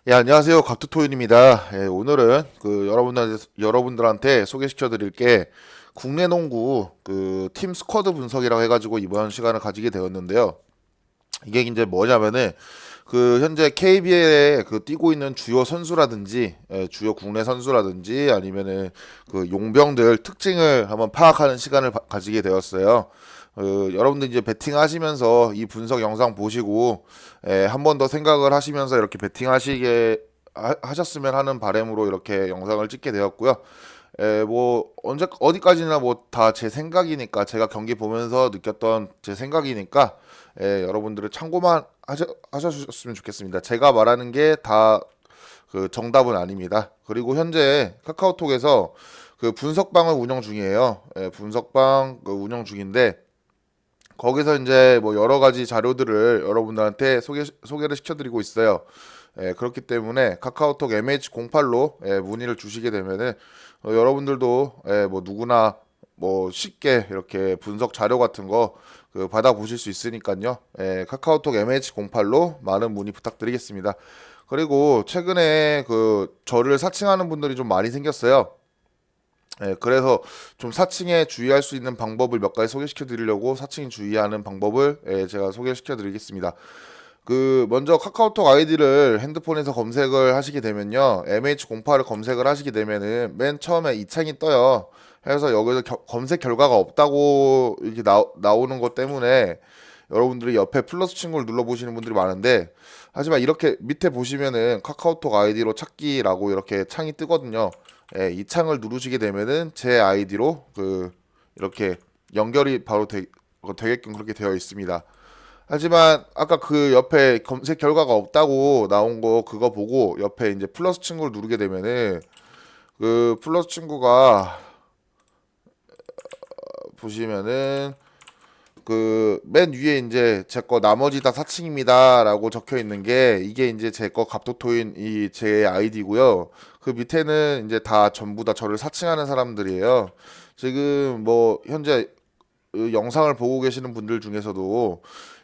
예, 안녕하세요. 각투토인입니다. 예, 오늘은 여러분들한테 소개시켜 드릴 게 국내 농구 팀 스쿼드 분석이라고 해가지고 이번 시간을 가지게 되었는데요. 이게 이제 뭐냐면은 현재 KBL에 뛰고 있는 주요 선수라든지 주요 국내 선수라든지 아니면은 용병들 특징을 한번 파악하는 시간을 가지게 되었어요. 여러분들 이제 베팅 하시면서 이 분석 영상 보시고 한 번 더 생각을 하시면서 이렇게 베팅 하셨으면 하는 바람으로 이렇게 영상을 찍게 되었고요. 뭐 언제 어디까지나 뭐 다 제 생각이니까 제가 경기 보면서 느꼈던 제 생각이니까 여러분들은 참고만 하셨으면 좋겠습니다. 제가 말하는 게 다 정답은 아닙니다. 그리고 현재 카카오톡에서 분석방을 운영 중이에요. 분석방 운영 중인데 거기서 이제 뭐 여러 가지 자료들을 여러분들한테 소개를 시켜드리고 있어요. 그렇기 때문에 카카오톡 MH08로 문의를 주시게 되면은 여러분들도 뭐 누구나 뭐 쉽게 이렇게 분석 자료 같은 거 받아 보실 수 있으니까요. 카카오톡 MH08로 많은 문의 부탁드리겠습니다. 그리고 최근에 저를 사칭하는 분들이 좀 많이 생겼어요. 그래서 좀 사칭에 주의할 수 있는 방법을 몇 가지 소개시켜 드리려고 사칭 주의하는 방법을 제가 소개시켜 드리겠습니다. 먼저 카카오톡 아이디를 핸드폰에서 검색을 하시게 되면요. MH08을 검색을 하시게 되면은 맨 처음에 이 창이 떠요. 그래서 여기서 검색 결과가 없다고 이렇게 나오는 것 때문에 여러분들이 옆에 플러스 친구를 눌러보시는 분들이 많은데 하지만 이렇게 밑에 보시면은 카카오톡 아이디로 찾기라고 이렇게 창이 뜨거든요. 이 창을 누르시게 되면은 제 아이디로 이렇게 연결이 바로 되게끔 그렇게 되어 있습니다. 하지만 아까 옆에 검색 결과가 없다고 나온 거 그거 보고 옆에 이제 플러스 친구를 누르게 되면은 플러스 친구가 보시면은 맨 위에 이제 제 거 나머지 다 사칭입니다라고 적혀 있는 게 이게 이제 제 거 갑도토인 이 제 아이디고요. 그 밑에는 이제 다 전부 다 저를 사칭하는 사람들이에요. 지금 뭐 현재 영상을 보고 계시는 분들 중에서도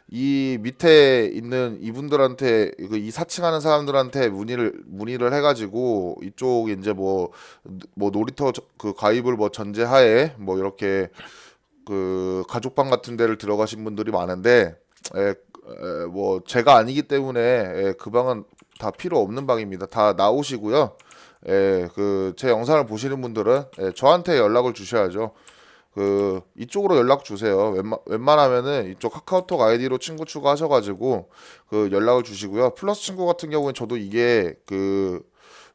이 밑에 있는 이분들한테 이 사칭하는 사람들한테 문의를 해가지고 이쪽 이제 뭐 놀이터 가입을 뭐 전제하에 뭐 이렇게 가족방 같은 데를 들어가신 분들이 많은데 뭐 제가 아니기 때문에 그 방은 다 필요 없는 방입니다. 다 나오시고요. 제 영상을 보시는 분들은 저한테 연락을 주셔야죠. 이쪽으로 연락 주세요. 웬만하면은 이쪽 카카오톡 아이디로 친구 추가하셔가지고 연락을 주시고요. 플러스 친구 같은 경우는 저도 이게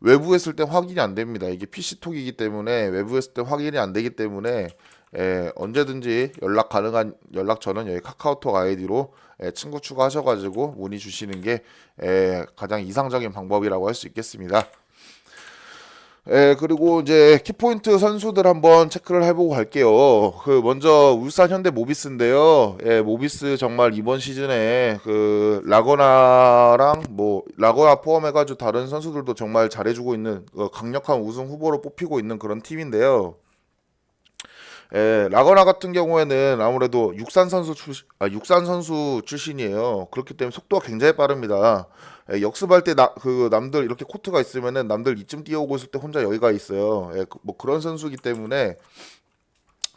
외부 했을 때 확인이 안 됩니다. 이게 PC톡이기 때문에 외부 했을 때 확인이 안 되기 때문에 언제든지 연락 가능한 연락처는 여기 카카오톡 아이디로 친구 추가하셔가지고 문의 주시는 게 가장 이상적인 방법이라고 할 수 있겠습니다. 그리고 이제 키포인트 선수들 한번 체크를 해보고 갈게요. 먼저 울산 현대 모비스인데요. 모비스 정말 이번 시즌에 라거나랑 뭐 라거나 포함해가지고 다른 선수들도 정말 잘해주고 있는 강력한 우승 후보로 뽑히고 있는 그런 팀인데요. 라거나 같은 경우에는 아무래도 육산 선수 출신이에요. 그렇기 때문에 속도가 굉장히 빠릅니다. 역습할 때 남들 이렇게 코트가 있으면은 남들 이쯤 뛰어오고 있을 때 혼자 여기가 있어요. 뭐 그런 선수이기 때문에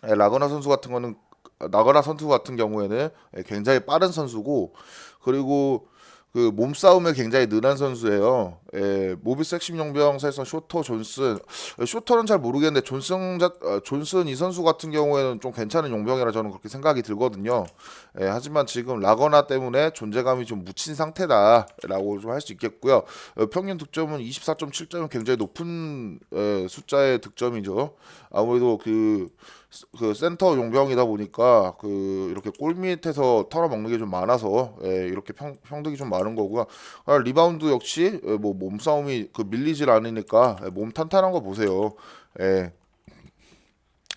예, 라거나 선수 같은 경우에는 굉장히 빠른 선수고 그리고 몸싸움에 굉장히 능한 선수예요. 모비스 핵심 용병 사실상 쇼터 존슨 쇼터는 잘 모르겠는데 존슨 이 선수 같은 경우에는 좀 괜찮은 용병이라 저는 그렇게 생각이 들거든요. 하지만 지금 라거나 때문에 존재감이 좀 묻힌 상태다라고 좀 할 수 있겠고요. 평균 득점은 24.7점은 굉장히 높은 숫자의 득점이죠. 아무래도 센터 용병이다 보니까 이렇게 골 밑에서 털어먹는 게 좀 많아서 이렇게 평등이 좀 많은 거고요. 리바운드 역시 뭐 몸싸움이 밀리질 않으니까 몸 탄탄한 거 보세요. 예,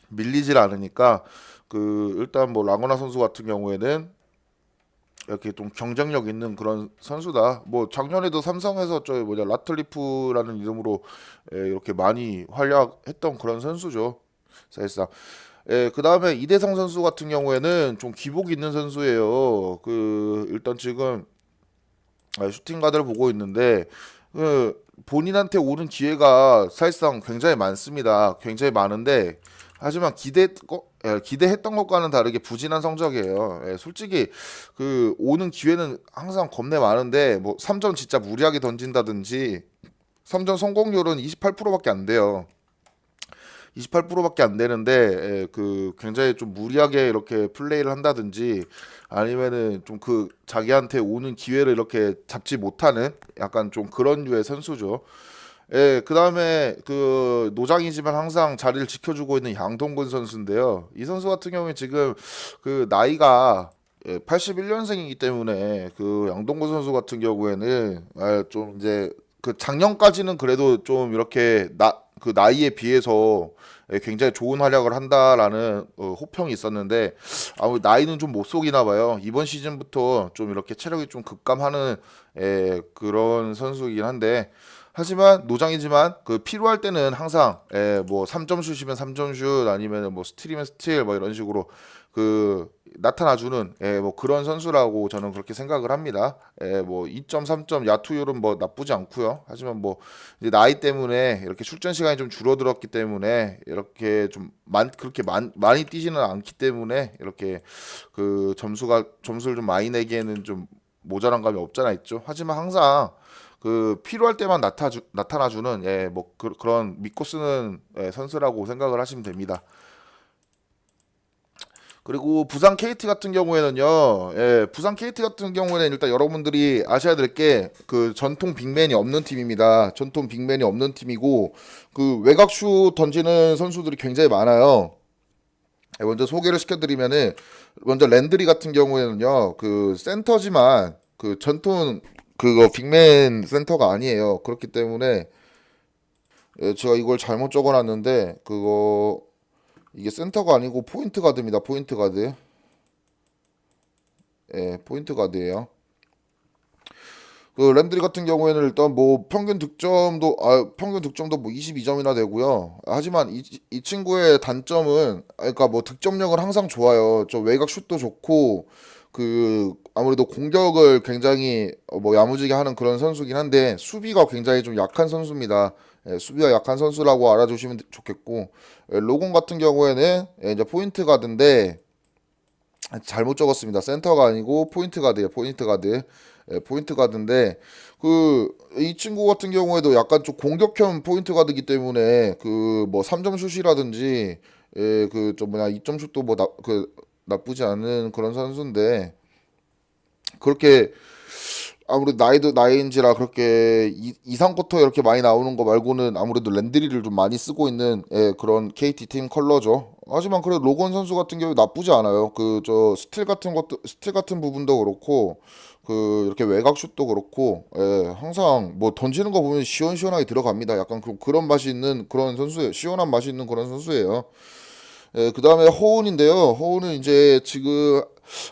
밀리질 않으니까 일단 뭐 라거나 선수 같은 경우에는 이렇게 좀 경쟁력 있는 그런 선수다. 뭐 작년에도 삼성에서 저 뭐냐 라틀리프라는 이름으로 이렇게 많이 활약했던 그런 선수죠. 사실상. 그 다음에 이대성 선수 같은 경우에는 좀 기복 있는 선수예요. 일단 지금 슈팅 가드를 보고 있는데 본인한테 오는 기회가 사실상 굉장히 많습니다. 굉장히 많은데 하지만 기대했던 것과는 다르게 부진한 성적이에요. 예, 솔직히 그 오는 기회는 항상 겁내 많은데 뭐 3점 진짜 무리하게 던진다든지 3점 성공률은 28%밖에 안 돼요. 28%밖에 안 되는데 그 굉장히 좀 무리하게 이렇게 플레이를 한다든지 아니면은 좀 그 자기한테 오는 기회를 이렇게 잡지 못하는 약간 좀 그런 류의 선수죠. 예, 그다음에 그 노장이지만 항상 자리를 지켜주고 있는 양동근 선수인데요. 이 선수 같은 경우에 지금 그 나이가 81년생이기 때문에 그 양동근 선수 같은 경우에는 좀 이제 그 작년까지는 그래도 좀 이렇게 그 나이에 비해서 굉장히 좋은 활약을 한다라는 호평이 있었는데 아무래도 나이는 좀 못 속이나 봐요. 이번 시즌부터 좀 이렇게 체력이 좀 급감하는 그런 선수이긴 한데 하지만 노장이지만 그 필요할 때는 항상 뭐 3점 슛이면 3점 슛 아니면 뭐 스틸이면 스틸 뭐 이런 식으로 그 나타나주는 뭐 그런 선수라고 저는 그렇게 생각을 합니다. 뭐 2점, 3점 야투율은 뭐 나쁘지 않고요. 하지만 뭐 이제 나이 때문에 이렇게 출전 시간이 좀 줄어들었기 때문에 이렇게 좀 그렇게 많이 뛰지는 않기 때문에 이렇게 그 점수를 좀 많이 내기에는 좀 모자란 감이 없잖아 있죠. 하지만 항상 그 필요할 때만 나타나주는 뭐 그런 믿고 쓰는 선수라고 생각을 하시면 됩니다. 그리고 부산 KT 같은 경우에는요, 부산 KT 같은 경우에는 일단 여러분들이 아셔야 될 게 그 전통 빅맨이 없는 팀입니다. 전통 빅맨이 없는 팀이고 그 외곽슛 던지는 선수들이 굉장히 많아요. 먼저 소개를 시켜드리면은 먼저 랜드리 같은 경우에는요, 그 센터지만 그 전통 그거 빅맨 센터가 아니에요. 그렇기 때문에 제가 이걸 잘못 적어놨는데 그거 이게 센터가 아니고 포인트 가드입니다. 포인트 가드. 포인트 가드예요. 그 랜드리 같은 경우에는 일단 뭐 평균 득점도 뭐 22점이나 되고요. 하지만 이 친구의 단점은 그러니까 뭐 득점력은 항상 좋아요. 저 외곽 슛도 좋고 그 아무래도 공격을 굉장히 뭐 야무지게 하는 그런 선수긴 한데 수비가 굉장히 좀 약한 선수입니다. 수비가 약한 선수라고 알아주시면 좋겠고 로건 같은 경우에는 이제 포인트 가드인데 잘못 적었습니다. 센터가 아니고 포인트 가드예요. 포인트 가드. 포인트 가드인데 그 이 친구 같은 경우에도 약간 좀 공격형 포인트 가드이기 때문에 그 뭐 3점 슛이라든지 그 좀 뭐냐 2점 슛도 뭐 나쁘지 않은 그런 선수인데 그렇게 아무래도 나이도 나이인지라 그렇게 이상 쿼터 이렇게 많이 나오는 거 말고는 아무래도 랜드리를 좀 많이 쓰고 있는 그런 KT 팀 컬러죠. 하지만 그래 로건 선수 같은 경우 나쁘지 않아요. 그 저 스틸 같은 부분도 그렇고 그 이렇게 외곽 슛도 그렇고 항상 뭐 던지는 거 보면 시원시원하게 들어갑니다. 약간 그런 맛이 있는 그런 선수예요. 시원한 맛이 있는 그런 선수예요. 그다음에 허운인데요. 허운은 이제 지금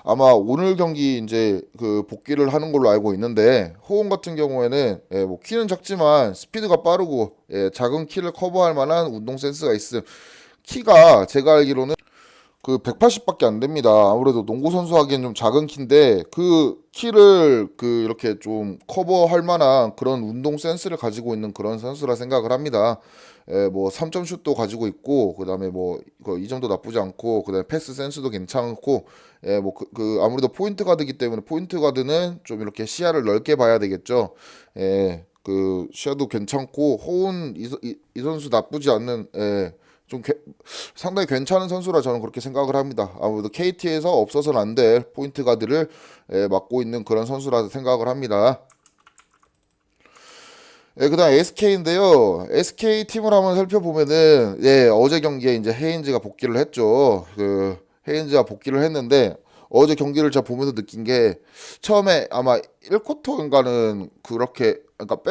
아마 오늘 경기 이제 그 복귀를 하는 걸로 알고 있는데 허운 같은 경우에는 뭐 키는 작지만 스피드가 빠르고 작은 키를 커버할 만한 운동 센스가 있음. 키가 제가 알기로는 그 180밖에 안 됩니다. 아무래도 농구 선수 하기엔 좀 작은 키인데 그 키를 그 이렇게 좀 커버할 만한 그런 운동 센스를 가지고 있는 그런 선수라 생각을 합니다. 뭐 3점 슛도 가지고 있고 그다음에 뭐 이 점도 나쁘지 않고 그다음에 패스 센스도 괜찮고 뭐 아무래도 포인트 가드이기 때문에 포인트 가드는 좀 이렇게 시야를 넓게 봐야 되겠죠. 그 시야도 괜찮고 호운 이 선수 나쁘지 않는 좀 상당히 괜찮은 선수라 저는 그렇게 생각을 합니다. 아무래도 KT에서 없어서는 안 될 포인트 가드를 맡고 있는 그런 선수라 생각을 합니다. 그다음 SK인데요. SK 팀을 한번 살펴보면은 어제 경기에 이제 헤인즈가 복귀를 했죠. 그 헤인즈가 복귀를 했는데 어제 경기를 제가 보면서 느낀 게 처음에 아마 1쿼터인가는 그렇게 그러니까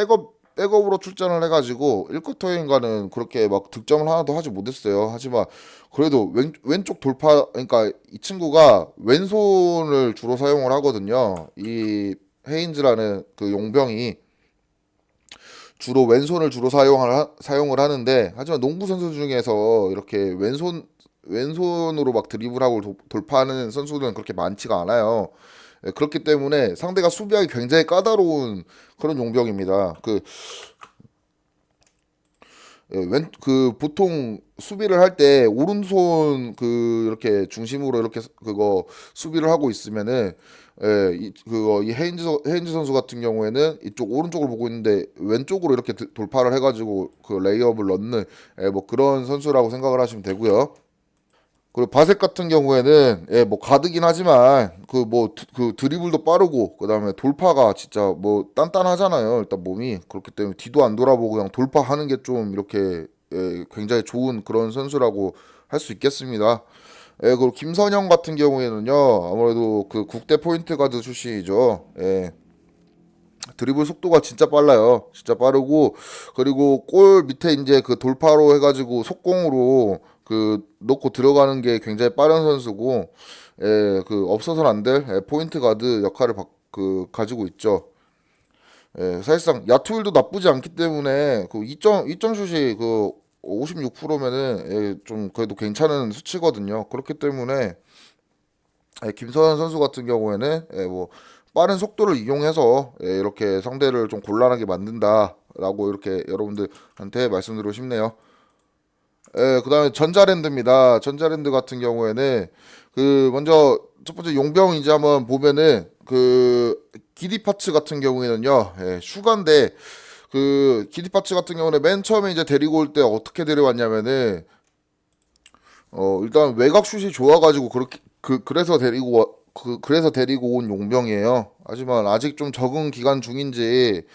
백업으로 출전을 해가지고 1쿼터인가는 그렇게 막 득점을 하나도 하지 못했어요. 하지만 그래도 왼쪽 돌파 그러니까 이 친구가 왼손을 주로 사용을 하거든요. 이 헤인즈라는 그 용병이 주로 왼손을 주로 사용을 하는데 하지만 농구 선수 중에서 이렇게 왼손으로 막 드리블하고 돌파하는 선수들은 그렇게 많지가 않아요. 그렇기 때문에 상대가 수비하기 굉장히 까다로운 그런 용병입니다. 보통 수비를 할 때 오른손 이렇게 중심으로 이렇게 그거 수비를 하고 있으면은 이 헤인즈 선수 같은 경우에는 이쪽 오른쪽을 보고 있는데 왼쪽으로 이렇게 돌파를 해가지고 그 레이업을 넣는 뭐 그런 선수라고 생각을 하시면 되고요. 그리고 바셋 같은 경우에는 뭐 가드긴 하지만 그 드리블도 빠르고 그다음에 돌파가 진짜 뭐 단단하잖아요. 일단 몸이 그렇기 때문에 뒤도 안 돌아보고 그냥 돌파하는 게 좀 이렇게 굉장히 좋은 그런 선수라고 할 수 있겠습니다. 그리고 김선영 같은 경우에는요 아무래도 그 국대 포인트 가드 출신이죠. 드리블 속도가 진짜 빨라요. 진짜 빠르고 그리고 골 밑에 이제 그 돌파로 해가지고 속공으로 그 넣고 들어가는 게 굉장히 빠른 선수고, 없어서는 안 될 포인트 가드 역할을 가지고 있죠. 사실상 야투율도 나쁘지 않기 때문에 그 2점 슛이 그 56%면은 좀 그래도 괜찮은 수치거든요. 그렇기 때문에 김서현 선수 같은 경우에는 뭐 빠른 속도를 이용해서 이렇게 상대를 좀 곤란하게 만든다라고 이렇게 여러분들한테 말씀드리고 싶네요. 그다음에 전자랜드입니다. 전자랜드 같은 경우에는 먼저 첫 번째 용병 이제 한번 보면은 기디파츠 같은 경우에는요, 슈가인데 기디파츠 같은 경우는 맨 처음에 이제 데리고 올 때 어떻게 데려왔냐면은 일단 외곽 슛이 좋아가지고 그래서 데리고 온 용병이에요. 하지만 아직 좀 적응 기간 중인지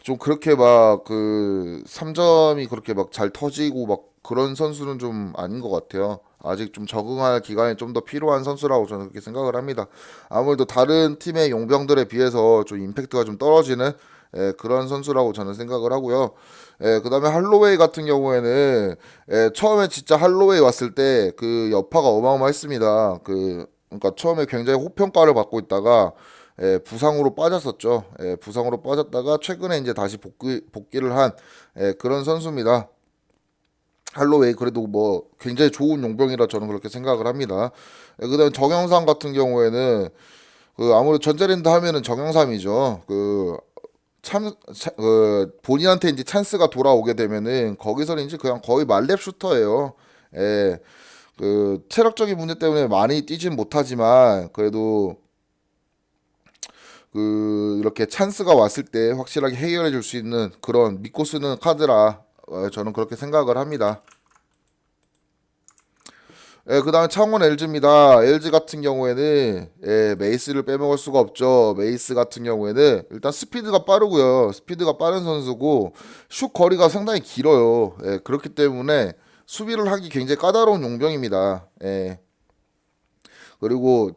좀 그렇게 막 3점이 그렇게 막 잘 터지고 막 그런 선수는 좀 아닌 것 같아요. 아직 좀 적응할 기간이 좀 더 필요한 선수라고 저는 그렇게 생각을 합니다. 아무래도 다른 팀의 용병들에 비해서 좀 임팩트가 좀 떨어지는 그런 선수라고 저는 생각을 하고요. 그다음에 할로웨이 같은 경우에는 처음에 진짜 할로웨이 왔을 때 그 여파가 어마어마했습니다. 그러니까 처음에 굉장히 호평가를 받고 있다가 부상으로 빠졌었죠. 부상으로 빠졌다가 최근에 이제 다시 복귀를 한 그런 선수입니다. 할로웨이 그래도 뭐 굉장히 좋은 용병이라 저는 그렇게 생각을 합니다. 그다음 정영삼 같은 경우에는 아무래도 전자랜드 하면은 정영삼이죠. 본인한테 이제 찬스가 돌아오게 되면은 거기서는 이제 그냥 거의 말렙 슈터예요. 예, 체력적인 문제 때문에 많이 뛰진 못하지만 그래도 이렇게 찬스가 왔을 때 확실하게 해결해 줄 수 있는 그런 믿고 쓰는 카드라 저는 그렇게 생각을 합니다. 그다음에 창원 LG입니다. LG 같은 경우에는 메이스를 빼먹을 수가 없죠. 메이스 같은 경우에는 일단 스피드가 빠르고요. 스피드가 빠른 선수고 슛 거리가 상당히 길어요. 그렇기 때문에 수비를 하기 굉장히 까다로운 용병입니다. 그리고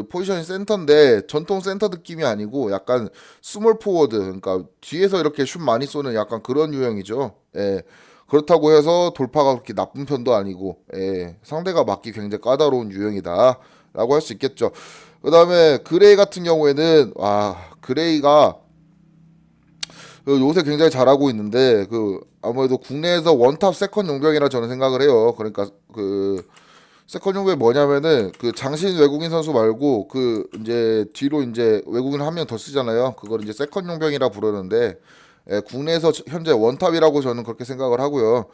포지션이 센터인데 전통 센터 느낌이 아니고 약간 스몰 포워드 그러니까 뒤에서 이렇게 슛 많이 쏘는 약간 그런 유형이죠. 그렇다고 해서 돌파가 그렇게 나쁜 편도 아니고 상대가 맞기 굉장히 까다로운 유형이다라고 할 수 있겠죠. 그다음에 그레이 같은 경우에는 그레이가 요새 굉장히 잘하고 있는데 아무래도 국내에서 원탑 세컨 용병이라 저는 생각을 해요. 그러니까 세컨 용병이 뭐냐면은 장신 외국인 선수 말고 이제 뒤로 이제 외국인 한 명 더 쓰잖아요. 그걸 이제 세컨 용병이라 부르는데 국내에서 현재 원탑이라고 저는 그렇게 생각을 하고요.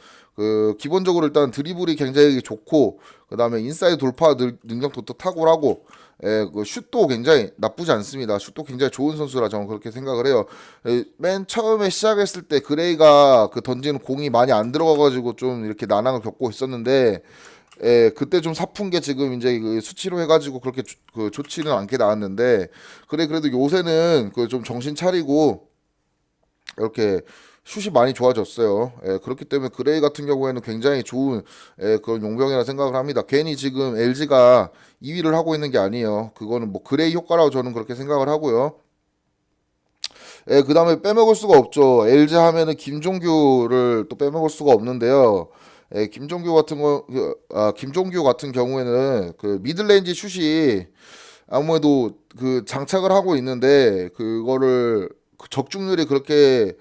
기본적으로 일단 드리블이 굉장히 좋고 그다음에 인사이드 돌파 능력도 또 탁월하고 슛도 굉장히 나쁘지 않습니다. 슛도 굉장히 좋은 선수라 저는 그렇게 생각을 해요. 맨 처음에 시작했을 때 그레이가 던지는 공이 많이 안 들어가가지고 좀 이렇게 난항을 겪고 있었는데 그때 좀 사푼 게 지금 이제 수치로 해가지고 그렇게 좋지는 않게 나왔는데 그래도 요새는 좀 정신 차리고 이렇게 슛이 많이 좋아졌어요. 그렇기 때문에 그레이 같은 경우에는 굉장히 좋은 그런 용병이라 생각을 합니다. 괜히 지금 LG가 2위를 하고 있는 게 아니에요. 그거는 뭐 그레이 효과라고 저는 그렇게 생각을 하고요. 그다음에 빼먹을 수가 없죠. LG 하면은 김종규를 또 빼먹을 수가 없는데요. 김종규 같은 경우에는 미들레인지 슛이 아무래도 장착을 하고 있는데 그거를 적중률이 그렇게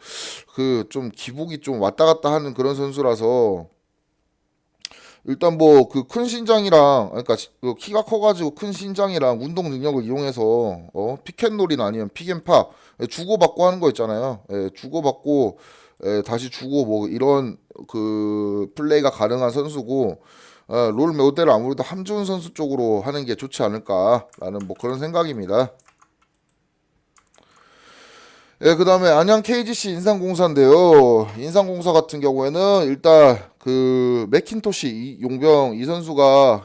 좀 기복이 좀 왔다 갔다 하는 그런 선수라서 일단 뭐 그 큰 신장이랑 그러니까 그 키가 커가지고 큰 신장이랑 운동 능력을 이용해서 피켓놀이나 아니면 픽앤팝 주고받고 하는 거 있잖아요. 주고받고 다시 주고 뭐 이런 그 플레이가 가능한 선수고 롤 모델을 아무래도 함준 선수 쪽으로 하는 게 좋지 않을까라는 뭐 그런 생각입니다. 그다음에 안양 KGC 인삼공사인데요. 인삼공사 같은 경우에는 일단 그 맥킨토시 용병 이 선수가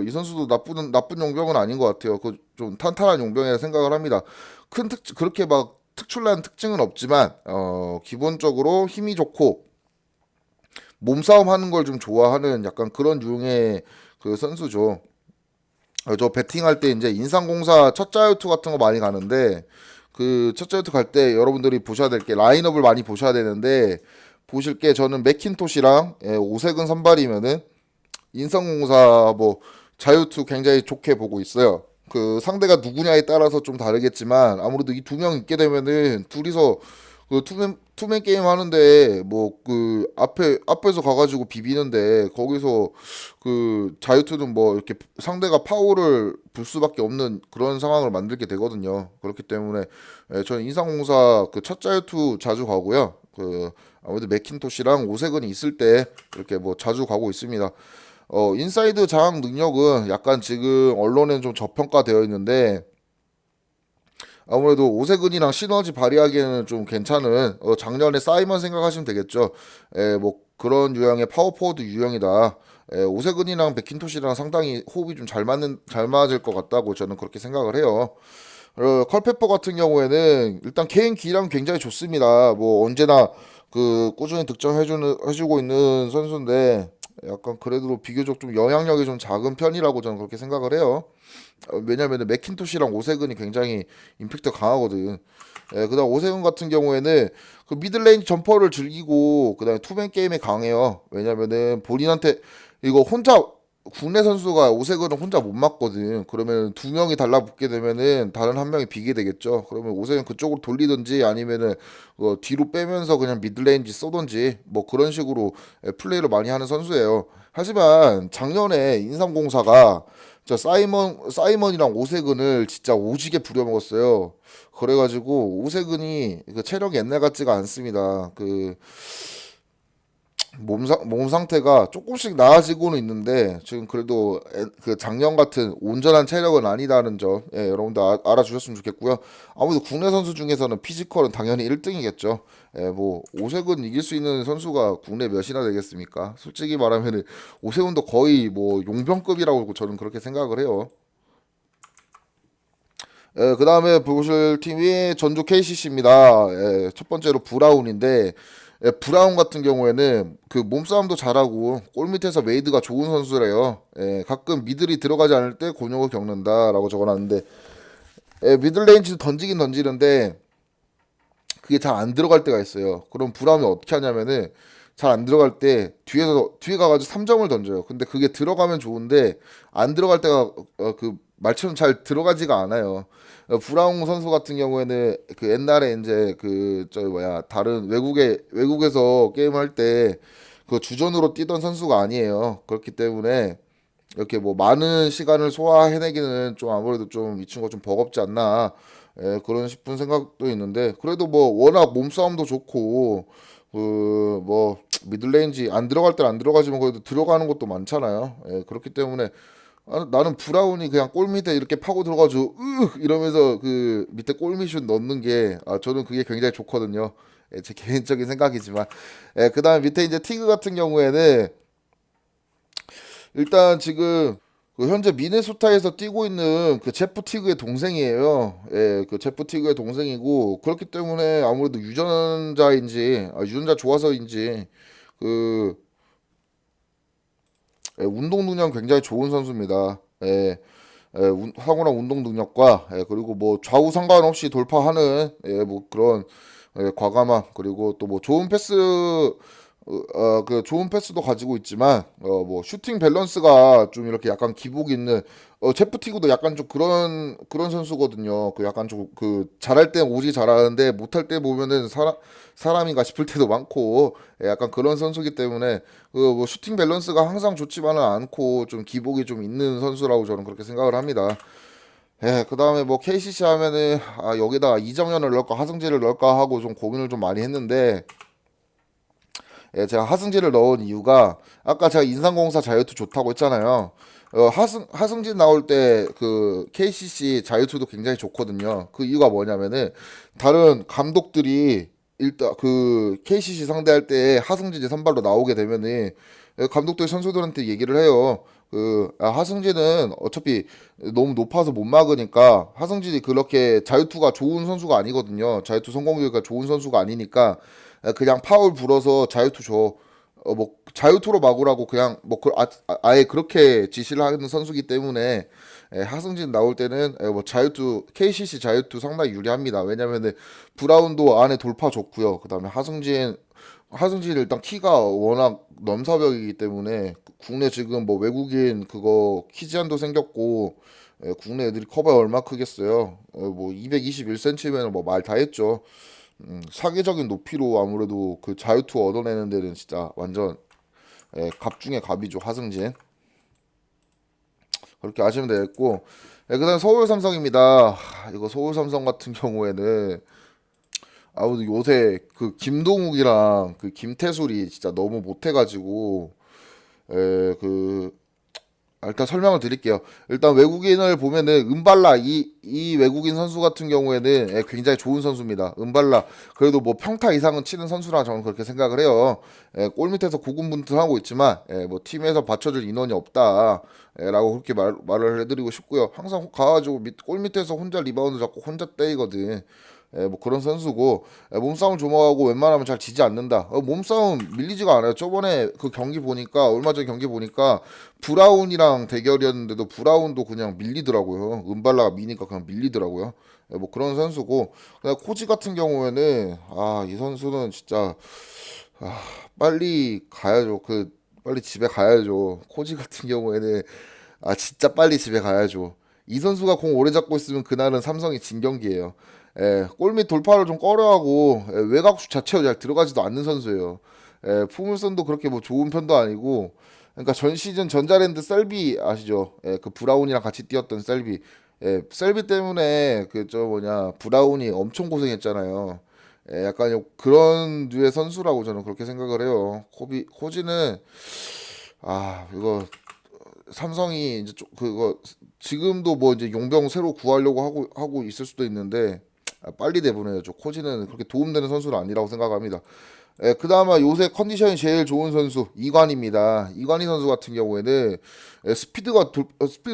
이 선수도 나쁜 용병은 아닌 것 같아요. 그 좀 탄탄한 용병이라 생각을 합니다. 그렇게 막 특출난 특징은 없지만 기본적으로 힘이 좋고 몸싸움 하는 걸 좀 좋아하는 약간 그런 유형의 그 선수죠. 저 배팅할 때 이제 인삼공사 첫 자유투 같은 거 많이 가는데 그 첫 자유투 갈 때 여러분들이 보셔야 될 게 라인업을 많이 보셔야 되는데 보실 게 저는 맥킨토시랑 오색은 선발이면은 인삼공사 뭐 자유투 굉장히 좋게 보고 있어요. 그 상대가 누구냐에 따라서 좀 다르겠지만 아무래도 이 두 명 있게 되면은 둘이서 그 투맨 게임 하는데 뭐 그 앞에서 가가지고 비비는데 거기서 그 자유투는 뭐 이렇게 상대가 파울을 불 수밖에 없는 그런 상황을 만들게 되거든요. 그렇기 때문에 저는 인상공사 그 첫 자유투 자주 가고요. 그 아무래도 맥킨토시랑 오색은이 있을 때 이렇게 뭐 자주 가고 있습니다. 인사이드 장악 능력은 약간 지금 언론엔 좀 저평가되어 있는데 아무래도 오세근이랑 시너지 발휘하기에는 좀 괜찮은 작년에 사이먼 생각하시면 되겠죠. 뭐 그런 유형의 파워포워드 유형이다. 오세근이랑 백킨토시랑 상당히 호흡이 좀 잘 맞을 것 같다고 저는 그렇게 생각을 해요. 컬페퍼 같은 경우에는 일단 개인 기량 굉장히 좋습니다. 뭐 언제나 그 꾸준히 해주고 있는 선수인데 약간 그래도 비교적 좀 영향력이 좀 작은 편이라고 저는 그렇게 생각을 해요. 왜냐면은 맥킨토시랑 오세근이 굉장히 임팩트 강하거든. 그다음 오세근 같은 경우에는 그 미들레인 점퍼를 즐기고 그다음에 투맨 게임에 강해요. 왜냐면은 본인한테 이거 혼자 국내 선수가 오세근은 혼자 못 맞거든. 그러면 두 명이 달라붙게 되면은 다른 한 명이 비게 되겠죠. 그러면 오세근 그쪽으로 돌리든지 아니면은 뒤로 빼면서 그냥 미들레인지 쏘든지 뭐 그런 식으로 플레이를 많이 하는 선수예요. 하지만 작년에 인삼공사가 저 사이먼이랑 오세근을 진짜 오지게 부려먹었어요. 그래가지고 오세근이 그 체력이 옛날 같지가 않습니다. 그 몸 상태가 조금씩 나아지고는 있는데 지금 그래도 그 작년 같은 온전한 체력은 아니다는 점 여러분들 알아주셨으면 좋겠고요. 아무래도 국내 선수 중에서는 피지컬은 당연히 1등이겠죠. 뭐 오세근 이길 수 있는 선수가 국내 몇이나 되겠습니까? 솔직히 말하면은 오세근도 거의 뭐 용병급이라고 저는 그렇게 생각을 해요. 그 다음에 보실 팀이 전주 KCC입니다. 첫 번째로 브라운인데 브라운 같은 경우에는 그 몸싸움도 잘하고 골 밑에서 메이드가 좋은 선수래요. 가끔 미들이 들어가지 않을 때 곤욕을 겪는다라고 적어놨는데 미들 레인지도 던지긴 던지는데 그게 잘 안 들어갈 때가 있어요. 그럼 브라움이 어떻게 하냐면은 잘 안 들어갈 때 뒤에 가가지고 3점을 던져요. 근데 그게 들어가면 좋은데 안 들어갈 때가 그 말처럼 잘 들어가지가 않아요. 브라운 선수 같은 경우에는 그 옛날에 이제 그 저 뭐야 다른 외국에서 게임할 때 그 주전으로 뛰던 선수가 아니에요. 그렇기 때문에 이렇게 뭐 많은 시간을 소화해내기는 좀 아무래도 좀 이 친구가 좀 버겁지 않나 그런 싶은 생각도 있는데 그래도 뭐 워낙 몸싸움도 좋고 그 뭐 미들레인지 안 들어갈 땐 안 들어가지만 그래도 들어가는 것도 많잖아요. 그렇기 때문에 나는 브라운이 그냥 골 밑에 이렇게 파고 들어가지고 이러면서 그 밑에 골밑슛 넣는 게 저는 그게 굉장히 좋거든요. 제 개인적인 생각이지만 그다음에 밑에 이제 티그 같은 경우에는 일단 지금 그 현재 미네소타에서 뛰고 있는 그 제프 티그의 동생이에요. 그 제프 티그의 동생이고 그렇기 때문에 아무래도 유전자 좋아서인지 그 운동 능력 굉장히 좋은 선수입니다. 탁월한 운동 능력과 그리고 뭐 좌우 상관없이 돌파하는 뭐 그런 과감함 그리고 또 뭐 좋은 패스 그 좋은 패스도 가지고 있지만 뭐 슈팅 밸런스가 좀 이렇게 약간 기복 있는 제프 티그도 약간 좀 그런 선수거든요. 그 약간 좀 그 잘할 때 오지 잘하는데 못할 때 보면은 사람인가 싶을 때도 많고 약간 그런 선수기 때문에 그 뭐 슈팅 밸런스가 항상 좋지만은 않고 좀 기복이 좀 있는 선수라고 저는 그렇게 생각을 합니다. 예, 그 다음에 뭐 KCC 하면은 여기다가 이정현을 넣을까 하승재를 넣을까 하고 좀 고민을 좀 많이 했는데 예, 제가 하승진을 넣은 이유가 아까 제가 인삼공사 자유투 좋다고 했잖아요. 하승진 나올 때 그 KCC 자유투도 굉장히 좋거든요. 그 이유가 뭐냐면은 다른 감독들이 일단 그 KCC 상대할 때 하승진이 선발로 나오게 되면은 감독들 선수들한테 얘기를 해요. 하승진은 어차피 너무 높아서 못 막으니까 하승진이 그렇게 자유투가 좋은 선수가 아니거든요. 자유투 성공률가 좋은 선수가 아니니까 그냥 파울 불어서 자유투 줘. 뭐 자유투로 막으라고 그냥 아예 그렇게 지시를 하는 선수기 때문에 하승진 나올 때는 뭐 자유투 KCC 자유투 상당히 유리합니다. 왜냐면은 브라운도 안에 돌파 좋고요. 그다음에 하승진 일단 키가 워낙 넘사벽이기 때문에 국내 지금 뭐 외국인 그거 키 제한도 생겼고 국내 애들이 커봐야 얼마 크겠어요. 뭐 221cm면 뭐 말 다 했죠. 사계적인 높이로 아무래도 그 자유투 얻어내는 데는 진짜 완전 갑 중에 갑이죠 하승진. 그렇게 아시면 되겠고 그다음 서울 삼성입니다. 이거 서울 삼성 같은 경우에는 아무래도 요새 그 김동욱이랑 그 김태술이 진짜 너무 못해가지고 그 일단 설명을 드릴게요. 일단 외국인을 보면은 은발라 이 외국인 선수 같은 경우에는 굉장히 좋은 선수입니다. 은발라 그래도 뭐 평타 이상은 치는 선수라 저는 그렇게 생각을 해요. 골 밑에서 고군분투하고 있지만 뭐 팀에서 받쳐줄 인원이 없다. 라고 그렇게 말을 해드리고 싶고요. 항상 가가지고 골 밑에서 혼자 리바운드 잡고 혼자 때리거든. 뭐 그런 선수고 몸싸움 조모하고 웬만하면 잘 지지 않는다. 몸싸움 밀리지가 않아요. 저번에 그 경기 보니까 얼마 전 경기 보니까 브라운이랑 대결이었는데도 브라운도 그냥 밀리더라고요. 은발라가 미니까 그냥 밀리더라고요. 뭐 그런 선수고 그냥 코지 같은 경우에는 이 선수는 진짜 아, 빨리 가야죠. 빨리 집에 가야죠. 코지 같은 경우에는 진짜 빨리 집에 가야죠. 이 선수가 공 오래 잡고 있으면 그날은 삼성이 진 경기예요. 골밑 돌파를 좀 꺼려하고 외곽슛 자체가 잘 들어가지도 않는 선수예요. 포물선도 그렇게 뭐 좋은 편도 아니고 그러니까 전 시즌 전자랜드 셀비 아시죠? 그 브라운이랑 같이 뛰었던 셀비. 셀비 때문에 그 저 뭐냐 브라운이 엄청 고생했잖아요. 약간 그런 류의 선수라고 저는 그렇게 생각을 해요. 코지는 이거 삼성이 이제 그거 지금도 뭐 이제 용병 새로 구하려고 하고 있을 수도 있는데 빨리 내보내야죠. 코지는 그렇게 도움되는 선수는 아니라고 생각합니다. 그나마 요새 컨디션이 제일 좋은 선수 이관입니다. 이관희 선수 같은 경우에는 스피드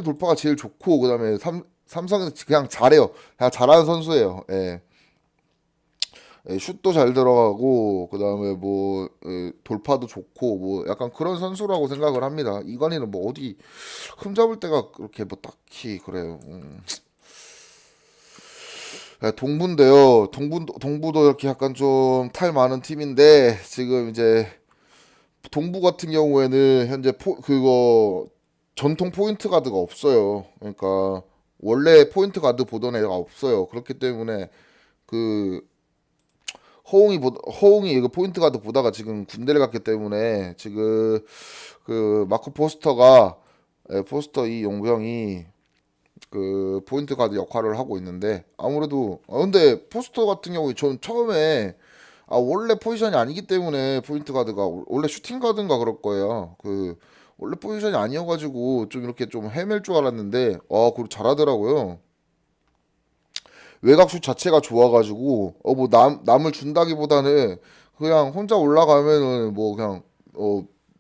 돌파가 제일 좋고 그다음에 삼성에서 그냥 잘해요. 그냥 잘하는 선수예요. 슛도 잘 들어가고 그다음에 뭐 돌파도 좋고 뭐 약간 그런 선수라고 생각을 합니다. 이관희는 뭐 어디 흠잡을 데가 그렇게 뭐 딱히 그래요. 동부인데요. 동부도 이렇게 약간 좀 탈 많은 팀인데 지금 이제 동부 같은 경우에는 현재 그거 전통 포인트 가드가 없어요. 그러니까 원래 포인트 가드 보던 애가 없어요. 그렇기 때문에 그 허웅이 이거 포인트 가드 보다가 지금 군대를 갔기 때문에 지금 그 마크 포스터 이 용병이 그 포인트 가드 역할을 하고 있는데 아무래도 근데 포스터 같은 경우에 전 처음에 원래 포지션이 아니기 때문에 포인트 가드가 원래 슈팅 가드인가 그럴 거예요. 원래 포지션이 아니어가지고 좀 이렇게 좀 헤맬 줄 알았는데 그걸 잘하더라고요. 외곽슛 자체가 좋아가지고 뭐 남을 준다기보다는 그냥 혼자 올라가면은 뭐 그냥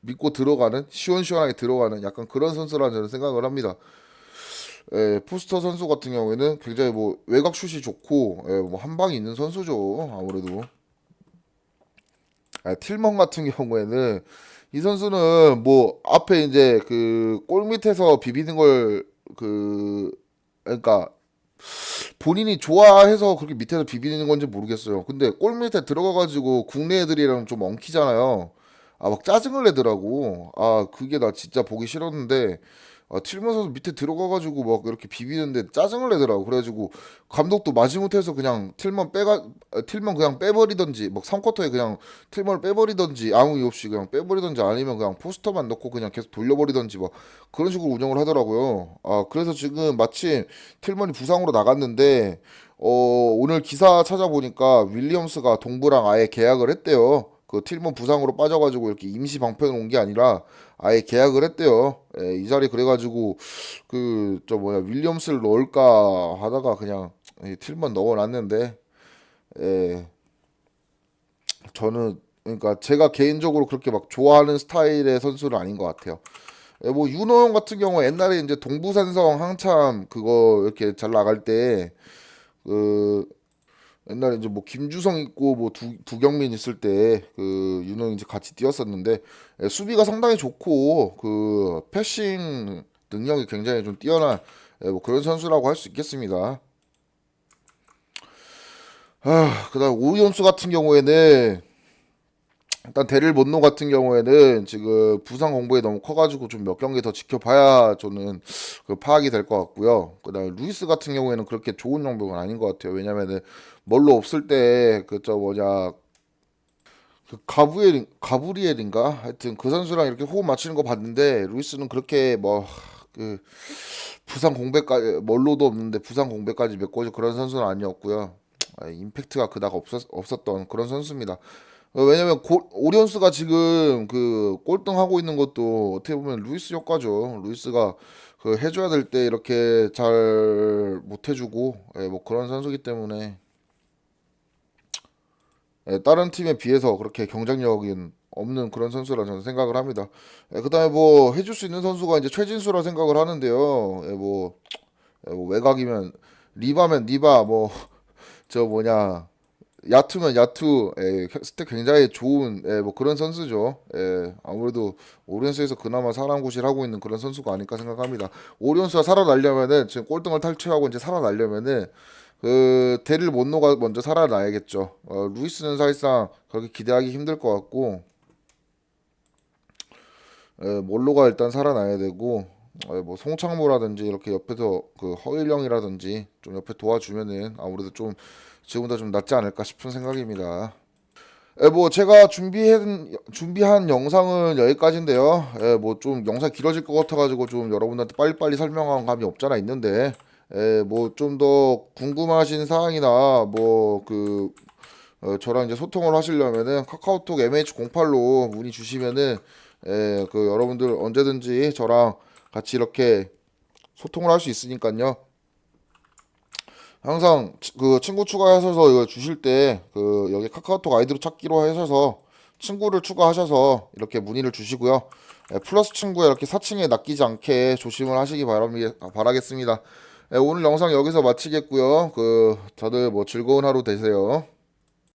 믿고 들어가는 시원시원하게 들어가는 약간 그런 선수라는 저는 생각을 합니다. 포스터 선수 같은 경우에는 굉장히 뭐 외곽 슛이 좋고 뭐한 방이 있는 선수죠. 아무래도 틸먼 같은 경우에는 이 선수는 뭐 앞에 이제 그 골 밑에서 비비는 걸 그러니까 본인이 좋아해서 그렇게 밑에서 비비는 건지 모르겠어요. 근데 골 밑에 들어가가지고 국내 애들이랑 좀 엉키잖아요. 막 짜증을 내더라고. 그게 나 진짜 보기 싫었는데, 틸만 선수 밑에 들어가가지고 막 이렇게 비비는데 짜증을 내더라고. 그래가지고 감독도 마지못해서 그냥 틸만 그냥 빼버리던지, 막 3쿼터에 그냥 틸만을 빼버리던지, 아무 이유 없이 그냥 빼버리던지, 아니면 그냥 포스터만 넣고 그냥 계속 돌려버리던지, 막 그런 식으로 운영을 하더라고요. 그래서 지금 마침 틸만이 부상으로 나갔는데, 오늘 기사 찾아보니까 윌리엄스가 동부랑 아예 계약을 했대요. 그 틸먼 부상으로 빠져가지고 이렇게 임시 방편을 온 게 아니라 아예 계약을 했대요. 이 자리 그래가지고 그 저 뭐야 윌리엄스를 넣을까 하다가 그냥 이 틸먼 넣어놨는데, 예, 저는 그러니까 제가 개인적으로 그렇게 막 좋아하는 스타일의 선수는 아닌 것 같아요. 뭐 윤호영 같은 경우 옛날에 이제 동부산성 한참 그거 이렇게 잘 나갈 때 그 옛날에 이제 뭐 김주성 있고 뭐 두경민 있을 때 그 윤호영 이제 같이 뛰었었는데, 수비가 상당히 좋고 그 패싱 능력이 굉장히 좀 뛰어난, 뭐 그런 선수라고 할 수 있겠습니다. 그다음 오이온수 같은 경우에는 일단 데릴 못노 같은 경우에는 지금 부상 공백이 너무 커가지고 좀 몇 경기 더 지켜봐야 저는 그 파악이 될 것 같고요. 그다음에 루이스 같은 경우에는 그렇게 좋은 정도는 아닌 것 같아요. 왜냐면은 멀로 없을 때 그 저 뭐냐 그 가브리엘인가 하여튼 그 선수랑 이렇게 호흡 맞추는 거 봤는데, 루이스는 그렇게 뭐 그 부상 공백까지 멀로도 없는데 부상 공백까지 메꿔줄 그런 선수는 아니었고요. 임팩트가 그닥 없었던 그런 선수입니다. 왜냐면 오리온스가 지금 그 꼴등하고 있는 것도 어떻게 보면 루이스 효과죠. 루이스가 그 해줘야 될 때 이렇게 잘 못해주고, 뭐 그런 선수기 때문에, 다른 팀에 비해서 그렇게 경쟁력이 없는 그런 선수라 저는 생각을 합니다. 그다음에 뭐 해줄 수 있는 선수가 이제 최진수라 생각을 하는데요. 뭐 외곽이면 리바면 리바, 뭐 저 뭐냐 야투면 야투, 스텝 굉장히 좋은, 뭐 그런 선수죠. 아무래도 오리온스에서 그나마 살아남고실 하고 있는 그런 선수가 아닐까 생각합니다. 오리온스가 살아나려면은 지금 꼴등을 탈출하고 이제 살아나려면은 그 데릴 못노가 먼저 살아나야겠죠. 루이스는 사실상 그렇게 기대하기 힘들 것 같고, 몰로가 일단 살아나야 되고, 뭐 송창모라든지 이렇게 옆에서 그 허일영이라든지 좀 옆에 도와주면은 아무래도 좀 지금보다 좀 낫지 않을까 싶은 생각입니다. 뭐 제가 준비한 영상은 여기까지인데요. 뭐 좀 영상 길어질 것 같아가지고 좀 여러분들한테 빨리빨리 설명한 감이 없잖아 있는데, 뭐 좀 더 궁금하신 사항이나 뭐 그 저랑 이제 소통을 하시려면은 카카오톡 MH08로 문의 주시면은, 그 여러분들 언제든지 저랑 같이 이렇게 소통을 할 수 있으니까요. 항상 그 친구 추가하셔서 이거 주실 때 그 여기 카카오톡 아이디로 찾기로 하셔서 친구를 추가하셔서 이렇게 문의를 주시고요. 플러스 친구에 이렇게 사칭에 낚이지 않게 조심을 하시기 바라겠습니다. 오늘 영상 여기서 마치겠고요. 그 다들 뭐 즐거운 하루 되세요.